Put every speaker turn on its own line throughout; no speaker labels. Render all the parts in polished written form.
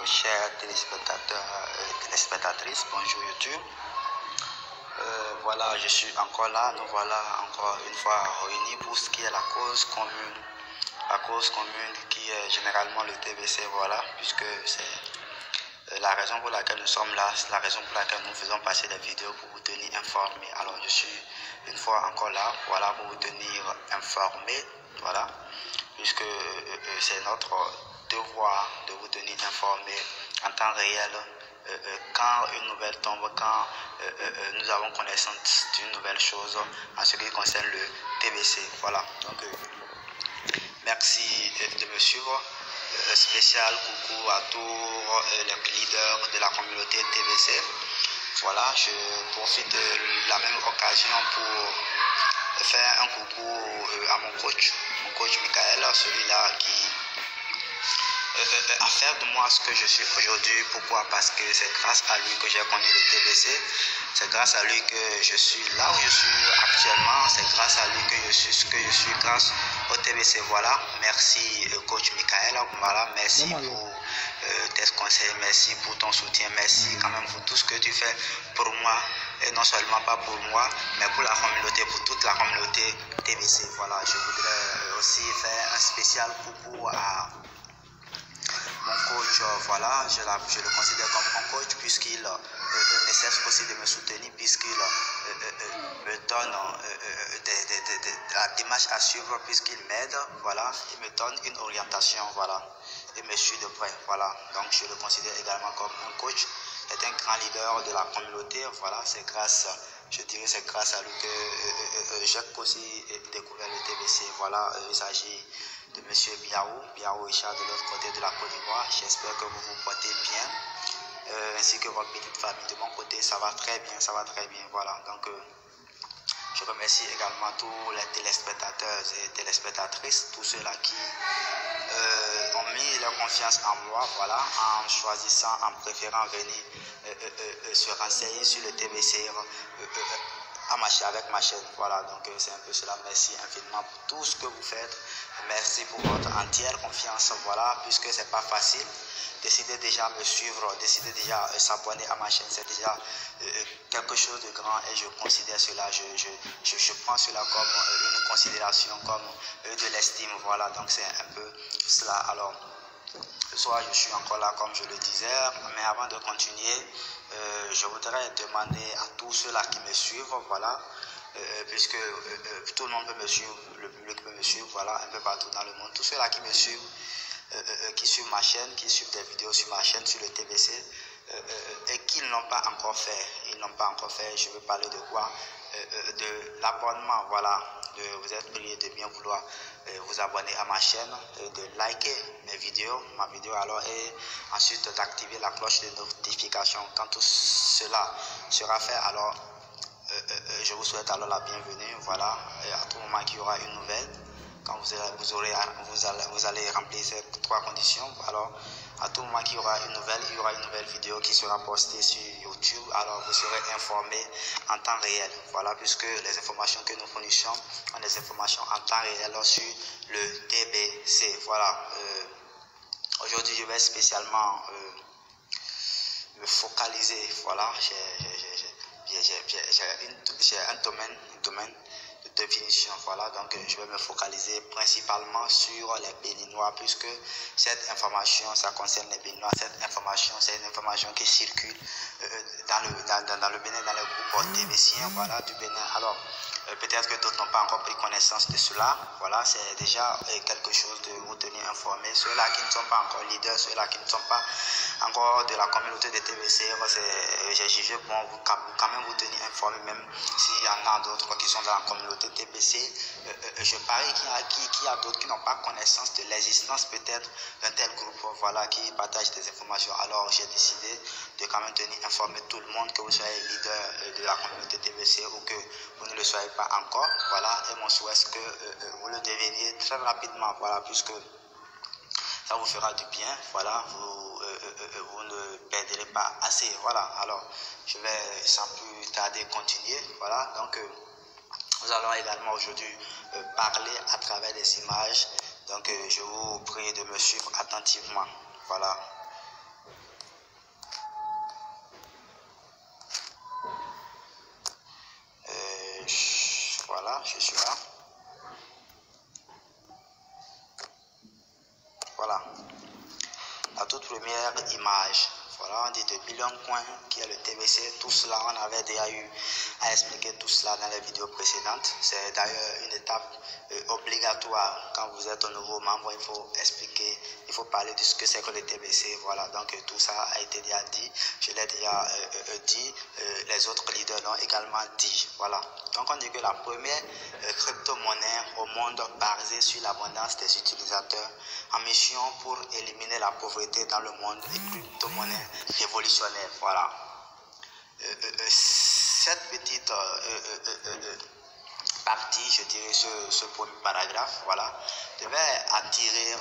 chers téléspectateurs et téléspectatrices, bonjour YouTube. Voilà, je suis encore là, nous voilà encore une fois réunis pour ce qui est la cause commune. La cause commune qui est généralement le TBC, voilà, puisque c'est la raison pour laquelle nous sommes là, c'est la raison pour laquelle nous faisons passer des vidéos pour vous tenir informés. Alors je suis une fois encore là, voilà, pour vous tenir informés, voilà, puisque c'est notre devoir de vous tenir informés en temps réel. Quand une nouvelle tombe, quand nous avons connaissance d'une nouvelle chose en ce qui concerne le TBC. Voilà, donc merci de me suivre. Spécial coucou à tous les leaders de la communauté TBC. Voilà, je profite de la même occasion pour faire un coucou à mon coach Michael, celui-là qui à faire de moi ce que je suis aujourd'hui. Pourquoi? Parce que c'est grâce à lui que j'ai connu le TBC. C'est grâce à lui que je suis là où je suis actuellement. C'est grâce à lui que je suis ce que je suis, grâce au TBC. Voilà, merci coach Michael. Voilà, merci pour tes conseils, merci pour ton soutien, merci quand même pour tout ce que tu fais pour moi. Et non seulement pas pour moi, mais pour la communauté, pour toute la communauté TBC. Voilà, je voudrais aussi faire un spécial coucou à mon coach, voilà, je le considère comme un coach puisqu'il ne cesse aussi de me soutenir, puisqu'il me donne la démarche à suivre, puisqu'il m'aide, voilà, il me donne une orientation, voilà, et me suit de près, voilà, donc je le considère également comme un coach. C'est un grand leader de la communauté, voilà, c'est grâce, je dirais, c'est grâce à lui que j'ai aussi découvert le TBC, voilà, il s'agit de M. Biao Richard de l'autre côté de la Côte d'Ivoire. J'espère que vous vous portez bien, ainsi que votre petite famille. De mon côté, ça va très bien, voilà, donc je remercie également tous les téléspectateurs et téléspectatrices, tous ceux-là qui ont mis leur confiance en moi, voilà, en choisissant, en préférant venir se renseigner sur le TBC avec ma chaîne. Voilà, donc c'est un peu cela. Merci infiniment pour tout ce que vous faites. Merci pour votre entière confiance, voilà, puisque c'est pas facile. Décidez déjà à me suivre, décidez déjà à s'abonner à ma chaîne, c'est déjà quelque chose de grand et je considère cela, je prends cela comme une considération, comme de l'estime, voilà, donc c'est un peu cela. Alors, ce soir je suis encore là comme je le disais, mais avant de continuer, je voudrais demander à tous ceux-là qui me suivent, voilà, puisque tout le monde peut me suivre, le public peut me suivre, voilà, un peu partout dans le monde, tous ceux-là qui me suivent, qui suivent ma chaîne, qui suivent des vidéos sur ma chaîne, sur le TBC, et qui ne l'ont pas encore fait, je veux parler de quoi? De l'abonnement, voilà, vous êtes priés de bien vouloir vous abonner à ma chaîne, de liker ma vidéo alors, et ensuite d'activer la cloche de notification. Quand tout cela sera fait, alors je vous souhaite alors la bienvenue, voilà, et à tout moment qu'il y aura une nouvelle, quand vous allez remplir ces trois conditions, alors à tout moment qu'il y aura une nouvelle vidéo qui sera postée sur YouTube, alors vous serez informé en temps réel, voilà, puisque les informations que nous fournissons sont des informations en temps réel sur le TBC, voilà. Aujourd'hui je vais spécialement me focaliser, voilà, j'ai un domaine de définition, voilà, donc je vais me focaliser principalement sur les Béninois, puisque cette information, ça concerne les Béninois. Cette information, c'est une information qui circule dans le Bénin, dans le groupe TBCien, voilà, du Bénin. Alors, peut-être que d'autres n'ont pas encore pris connaissance de cela, voilà, c'est déjà quelque chose de vous tenir informé. Ceux-là qui ne sont pas encore leaders, ceux-là qui ne sont pas encore de la communauté de TBC, j'ai jugé bon quand même vous tenir informé, même s'il y en a d'autres qui sont dans la communauté TBC. Je parie qu'il y a d'autres qui n'ont pas connaissance de l'existence peut-être d'un tel groupe, voilà, qui partage des informations. Alors j'ai décidé de quand même tenir informé tout le monde, que vous soyez leader de la communauté TBC ou que vous ne le soyez pas encore, voilà, et mon souhait est que vous le deveniez très rapidement, voilà, puisque ça vous fera du bien, voilà, vous ne perdrez pas assez, voilà. Alors je vais sans plus tarder continuer, voilà, donc nous allons également aujourd'hui parler à travers des images, donc je vous prie de me suivre attentivement, voilà. voilà, je suis là. Voilà, la toute première image. Voilà, on dit depuis l'un coin qui est le TBC. Tout cela, on avait déjà eu à expliquer tout cela dans les vidéos précédentes. C'est d'ailleurs une étape obligatoire. Quand vous êtes un nouveau membre, il faut expliquer, il faut parler de ce que c'est que le TBC. Voilà, donc tout ça a été déjà dit. Je l'ai déjà dit. Les autres leaders l'ont également dit. Voilà, donc on dit que la première crypto-monnaie au monde basée sur l'abondance des utilisateurs en mission pour éliminer la pauvreté dans le monde, une crypto-monnaie révolutionnaire. Voilà. Cette petite partie, je dirais ce premier paragraphe, voilà, devait attirer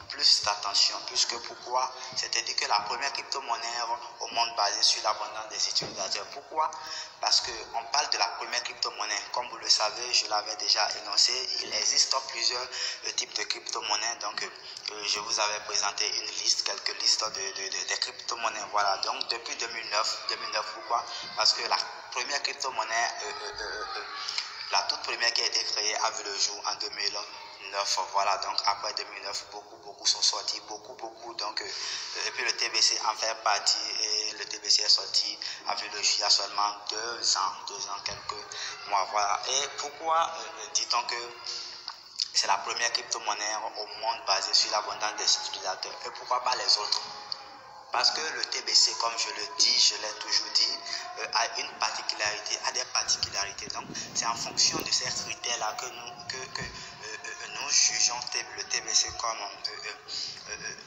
plus d'attention, puisque pourquoi? C'est-à-dire que la première crypto-monnaie au monde basée sur l'abondance des utilisateurs. Pourquoi? Parce qu'on parle de la première crypto-monnaie. Comme vous le savez, je l'avais déjà énoncé, il existe plusieurs types de crypto-monnaies. Donc, je vous avais présenté une liste, quelques listes de crypto-monnaies. Voilà, donc depuis 2009, pourquoi? Parce que la première crypto-monnaie, la toute première qui a été créée a vu le jour en 2009. Voilà, donc après 2009, beaucoup sont sortis, beaucoup. Donc, et puis le TBC en fait partie, et le TBC est sorti, a vu le jour il y a seulement 2 ans, quelques mois. Voilà. Et pourquoi dit-on que c'est la première crypto-monnaie au monde basée sur l'abondance des utilisateurs? Et pourquoi pas les autres? Parce que le TBC, comme je le dis, je l'ai toujours dit, a des particularités. Donc, c'est en fonction de ces critères-là que nous jugeons le TBC comme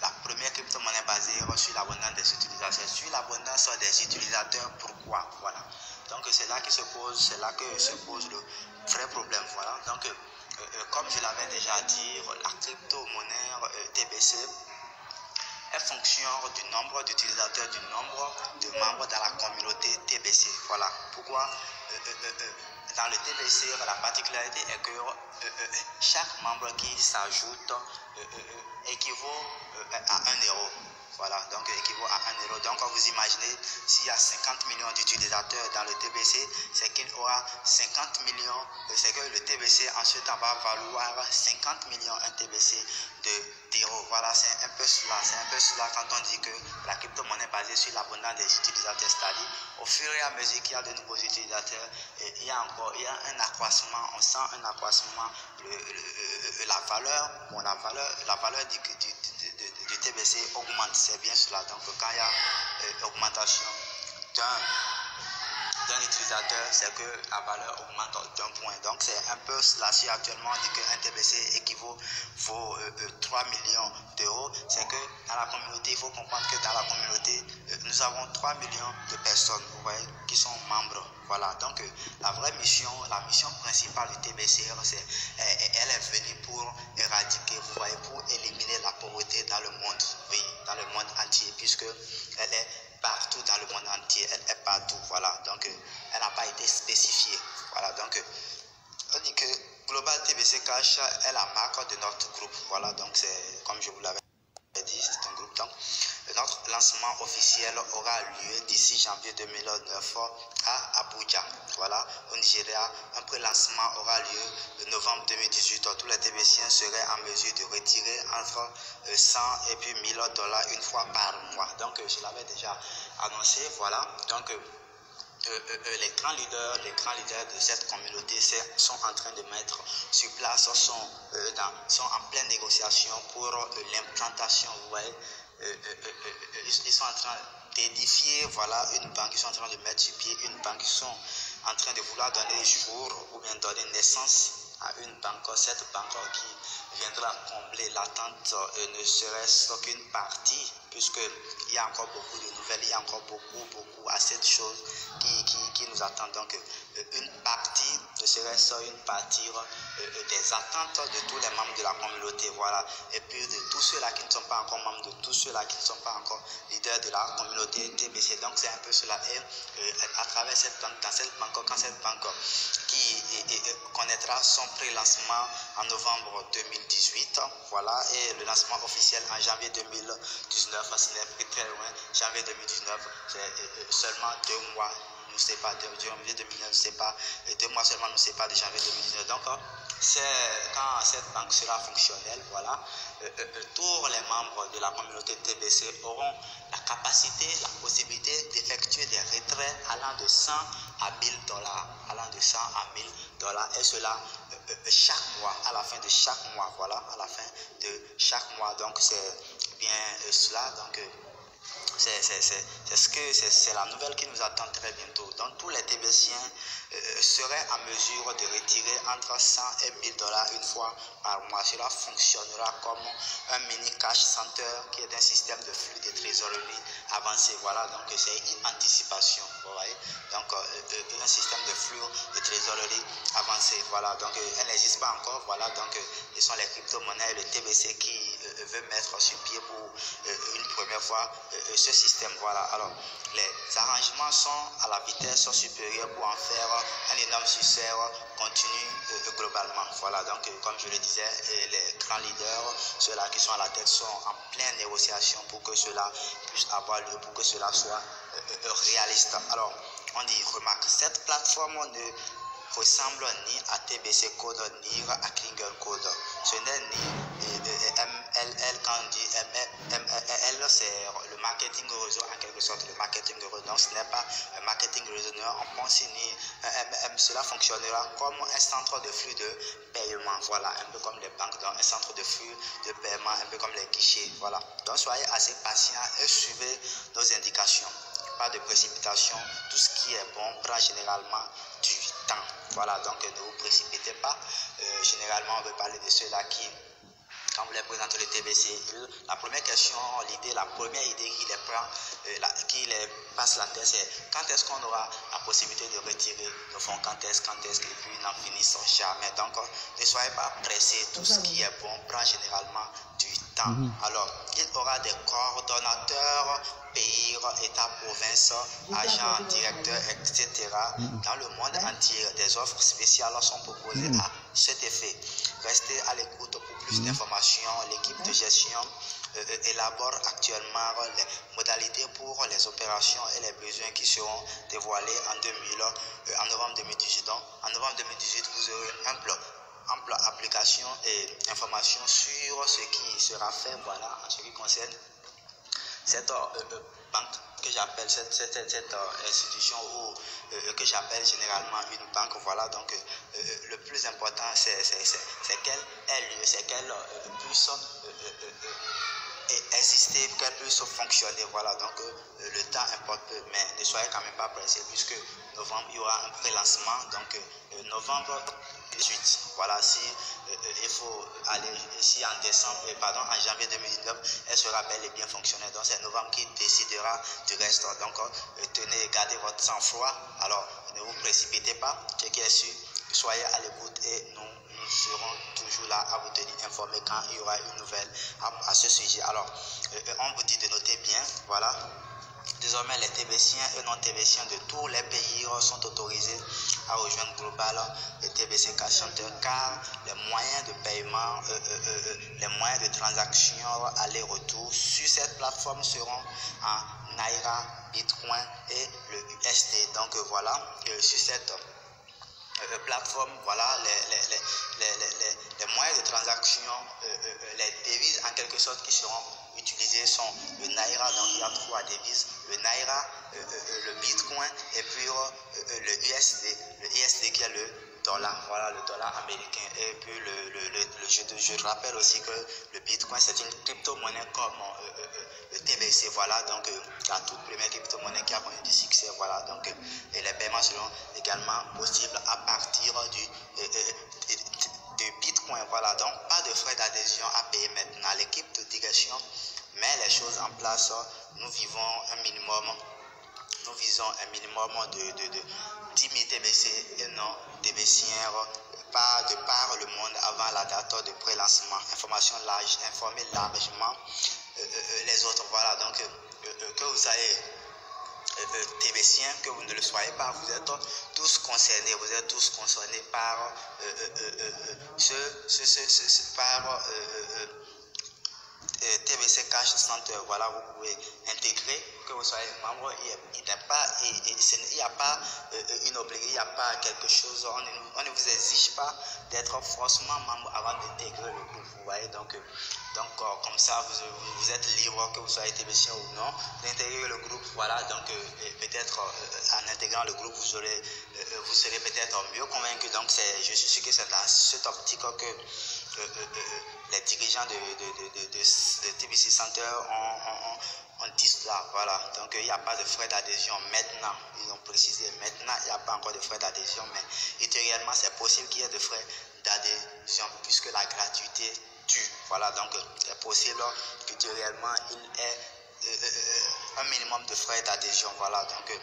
la première crypto-monnaie basée sur l'abondance des utilisateurs. Sur l'abondance des utilisateurs, pourquoi? Voilà. Donc, c'est là que se pose le vrai problème. Voilà. Donc, comme je l'avais déjà dit, la crypto-monnaie TBC est fonction du nombre d'utilisateurs, du nombre de membres dans la communauté TBC. Voilà pourquoi dans le TBC, la particularité est que chaque membre qui s'ajoute équivaut à 1 €. Voilà, donc équivaut à 1 €. Donc vous imaginez, s'il y a 50 millions d'utilisateurs dans le TBC, c'est qu'il aura 50 millions, c'est que le TBC ensuite va valoir 50 millions un TBC d'euros. Voilà, c'est un peu cela quand on dit que la crypto-monnaie basée sur l'abondance des utilisateurs, c'est-à-dire au fur et à mesure qu'il y a de nouveaux utilisateurs, il y a un accroissement, on sent un accroissement, la valeur du TBC augmente, c'est bien cela. Donc quand il y a augmentation d'un utilisateur, c'est que la valeur augmente d'un point. Donc c'est un peu cela. Si actuellement on dit qu'un TBC vaut 3 millions d'euros, c'est que dans la communauté, il faut comprendre que dans la communauté, nous avons 3 millions de personnes, vous voyez, qui sont membres. Voilà, donc la mission principale du TBC, elle est venue pour éradiquer, vous voyez, pour éliminer la pauvreté dans le monde, oui, dans le monde entier, puisque elle est partout dans le monde entier, elle est partout, voilà, donc elle n'a pas été spécifiée, voilà, donc on dit que Global TBC Cash est la marque de notre groupe, voilà, donc c'est comme je vous l'avais dit, c'est un groupe. Donc notre lancement officiel aura lieu d'ici janvier 2009 à Abuja, voilà, au Nigeria. Un pré-lancement aura lieu le novembre 2018. Tous les TBCiens seraient en mesure de retirer entre 100 et puis 1000 $ une fois par mois. Donc je l'avais déjà annoncé, voilà. Donc les grands leaders de cette communauté sont en train de mettre sur place, sont en pleine négociation pour l'implantation, vous voyez, ils sont en train d'édifier, voilà, une banque, ils sont en train de mettre sur pied une banque, ils sont en train de vouloir donner jour ou bien donner naissance à une banque, cette banque qui viendra combler l'attente, ne serait-ce qu'une partie, puisqu'il y a encore beaucoup de nouvelles, il y a encore beaucoup assez de choses qui nous attendent. Donc une partie, ne serait-ce qu'une partie des attentes de tous les membres de la communauté, voilà, et puis de tous ceux-là qui ne sont pas encore membres, de tous ceux-là qui ne sont pas encore leaders de la communauté TBC. Donc c'est un peu cela. Et à travers cette banque, dans cette banque, quand cette banque qui connaîtra son pré-lancement en novembre 2018, voilà, et le lancement officiel en janvier 2019, ce n'est plus très loin, janvier 2019, c'est seulement 2 mois, nous sépare, de janvier 2019 nous sépare, 2 mois seulement nous sépare de janvier 2019. Donc, quand cette banque sera fonctionnelle, voilà, tous les membres de la communauté TBC auront la capacité, la possibilité d'effectuer des retraits allant de 100 à 1000 dollars, allant de 100 à 1000 dollars, et cela chaque mois, à la fin de chaque mois, voilà, à la fin de chaque mois. Donc, c'est bien cela. Donc, c'est la nouvelle qui nous attend très bientôt. Donc tous les TBCiens seraient en mesure de retirer entre 100 et 1000 dollars une fois par mois. Cela fonctionnera comme un mini cash center qui est un système de flux de trésorerie avancé. Voilà, donc c'est une anticipation, vous voyez. Donc un système de flux de trésorerie avancé. Voilà, donc elle n'existe pas encore. Voilà, donc ce sont les crypto-monnaies, le TBC qui veut mettre sur pied pour une première fois ce système. Voilà, alors les arrangements sont à la vitesse supérieure pour en faire un énorme succès continu globalement. Voilà, donc comme je le disais, les grands leaders, ceux-là qui sont à la tête, sont en pleine négociation pour que cela puisse avoir lieu, pour que cela soit réaliste. Alors on dit, remarque, cette plateforme ne ressemble ni à TBC Code ni à Klingle Code. Ce n'est ni MLL, quand on dit MLL, c'est le marketing réseau en quelque sorte, le marketing réseau. Donc ce n'est pas un marketing réseau, on pense ni cela fonctionnera comme un centre de flux de paiement, voilà, un peu comme les banques, donc un centre de flux de paiement, un peu comme les guichets, voilà. Donc soyez assez patients et suivez nos indications. Pas de précipitation, tout ce qui est bon prend généralement du temps. Voilà, donc ne vous précipitez pas. Généralement, on veut parler de ceux-là qui, quand vous les présentez le TBC, la première question, l'idée, la première idée qui les prend, qui les passe la tête, c'est quand est-ce qu'on aura la possibilité de retirer le fonds, quand est-ce, et puis ils n'en finissent jamais. Donc, ne soyez pas pressés, tout ce qui est bon prend généralement du temps. Alors, il y aura des coordonnateurs, pays, État, province, agents, directeurs, etc. Dans le monde entier, des offres spéciales sont proposées à cet effet. Restez à l'écoute pour plus d'informations. L'équipe de gestion élabore actuellement les modalités pour les opérations et les besoins qui seront dévoilés en novembre 2018. Donc, en novembre 2018, vous aurez ample application et information sur ce qui sera fait, voilà, en ce qui concerne cette banque que j'appelle cette institution ou que j'appelle généralement une banque. Voilà, donc le plus important c'est qu'elle ait lieu, c'est qu'elle puisse exister, qu'elle puisse fonctionner. Voilà, donc le temps importe peu, mais ne soyez quand même pas pressés puisque novembre il y aura un pré-lancement, donc novembre 18. Voilà, si il faut aller ici en décembre, en janvier 2019, elle sera bel et bien fonctionnelle. Donc c'est novembre qui décidera du reste. Donc tenez, gardez votre sang-froid. Alors ne vous précipitez pas, ce qui est sûr, soyez à l'écoute et nous serons toujours là à vous tenir informés quand il y aura une nouvelle à ce sujet. Alors on vous dit de noter bien, voilà. Désormais, les TBCiens et non-TBCiens de tous les pays sont autorisés à rejoindre Global et TBC Cash Center car les moyens de paiement, les moyens de transaction aller-retour sur cette plateforme seront en Naira, Bitcoin et le USD. Donc voilà, sur cette plateforme, voilà, les moyens de transaction, les devises en quelque sorte qui seront utilisées sont le Naira, donc il y a 3 devises, le Naira, le Bitcoin et puis le USD qui est le dollar, voilà, le dollar américain. Et puis je rappelle aussi que le Bitcoin c'est une crypto-monnaie comme le TBC, voilà, donc la toute première crypto-monnaie qui a connu du succès, voilà, donc et les paiements seront également possibles à partir du Bitcoin, voilà, donc pas de frais d'adhésion à payer maintenant. L'équipe de direction met les choses en place. Nous visons un minimum de 10 000 TBC et non TBCiens de par le monde avant la date de pré-lancement. Information large, informer largement les autres, voilà, donc que vous ayez TBCiens, que vous ne le soyez pas, vous êtes tous concernés, par TBC Cash Center, voilà, vous pouvez intégrer, que vous soyez membre. Il n'y a pas une obligation, il n'y a pas quelque chose, on ne vous exige pas d'être forcément membre avant d'intégrer le groupe, vous voyez. Donc comme ça, vous êtes libre, que vous soyez TBC ou non, d'intégrer le groupe, voilà. Donc peut-être en intégrant le groupe, vous serez peut-être mieux convaincu. Donc je suis sûr que c'est dans cette optique que les dirigeants de TBC Center ont dit cela, voilà. Donc il n'y a pas de frais d'adhésion maintenant, ils ont précisé maintenant, il n'y a pas encore de frais d'adhésion, mais ultérieurement c'est possible qu'il y ait de frais d'adhésion puisque la gratuité tue, voilà. Donc c'est possible qu'ultérieurement il y ait un minimum de frais d'adhésion, voilà. Donc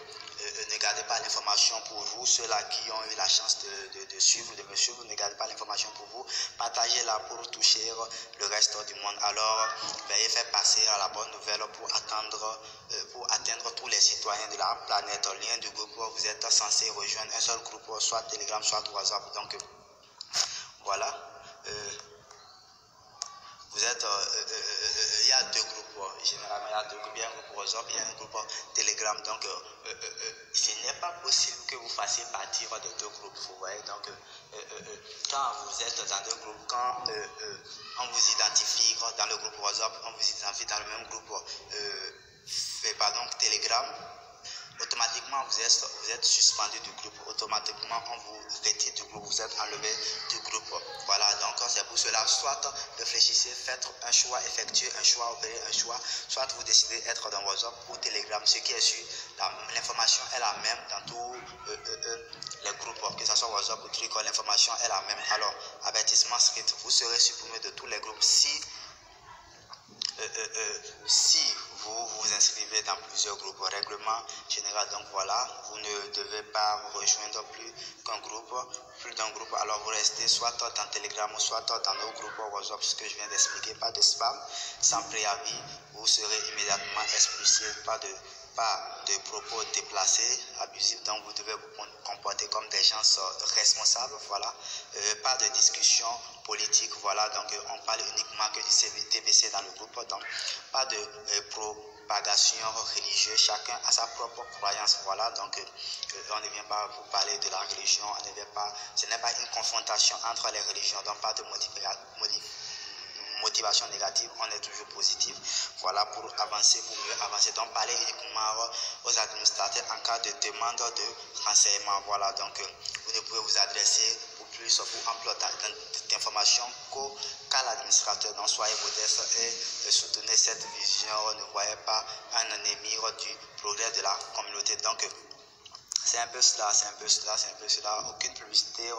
ne gardez pas l'information pour vous, ceux-là qui ont eu la chance de suivre, de me suivre, ne gardez pas l'information pour vous, partagez-la pour toucher le reste du monde. Alors veuillez faire passer à la bonne nouvelle pour atteindre tous les citoyens de la planète. Lien du groupe, vous êtes censé rejoindre un seul groupe, soit Telegram, soit WhatsApp. Donc voilà. Vous êtes, il y a deux groupes, généralement il y a deux groupes, il y a un groupe WhatsApp, il y a un groupe Telegram. Donc ce n'est pas possible que vous fassiez partir de deux groupes, vous voyez. Donc quand vous êtes dans deux groupes, quand on vous identifie dans le groupe WhatsApp, on vous identifie dans le même groupe Telegram, automatiquement vous êtes suspendu du groupe, automatiquement on vous retire du groupe, vous êtes enlevé du groupe. Voilà, donc c'est pour cela, soit réfléchissez, faites un choix, effectuez un choix, opérez un choix, soit vous décidez d'être dans WhatsApp ou Telegram, ce qui est sûr, l'information est la même dans tous les groupes, que ce soit WhatsApp ou truc, l'information est la même. Alors, avertissement strict, vous serez supprimé de tous les groupes si vous vous inscrivez dans plusieurs groupes. Règlement général, donc voilà, vous ne devez pas rejoindre plus d'un groupe, alors vous restez soit dans Telegram ou soit dans nos groupes WhatsApp, ce que je viens d'expliquer. Pas de spam, sans préavis, vous serez immédiatement expulsé. Pas de propos déplacés, abusifs, donc vous devez vous comporter comme des gens responsables, voilà. Pas de discussion politique, voilà. Donc on parle uniquement que du TBC dans le groupe, donc pas de propagation religieuse, chacun a sa propre croyance, voilà. Donc on ne vient pas vous parler de la religion, ce n'est pas une confrontation entre les religions, donc pas de motivation négative, on est toujours positif, voilà, pour avancer, pour mieux avancer. Donc parlez uniquement aux administrateurs en cas de demande de renseignement, voilà. Donc vous ne pouvez vous adresser pour plus ou ample d'informations qu'à l'administrateur. Donc soyez modeste et soutenez cette vision, ne voyez pas un ennemi du progrès de la communauté. Donc c'est un peu cela, aucune publicité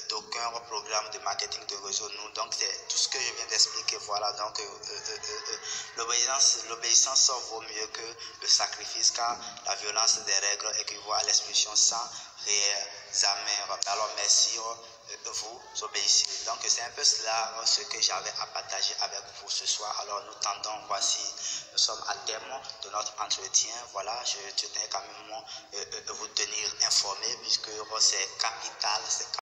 d'aucun programme de marketing de réseau. Donc c'est tout ce que je viens d'expliquer, voilà. Donc l'obéissance vaut mieux que le sacrifice, car la violence des règles équivaut à l'expulsion sans réexamen. Alors merci, vous obéissez. Donc c'est un peu cela ce que j'avais à partager avec vous ce soir. Alors nous sommes à terme de notre entretien, voilà. Je tenais quand même vous tenir informé puisque c'est capital,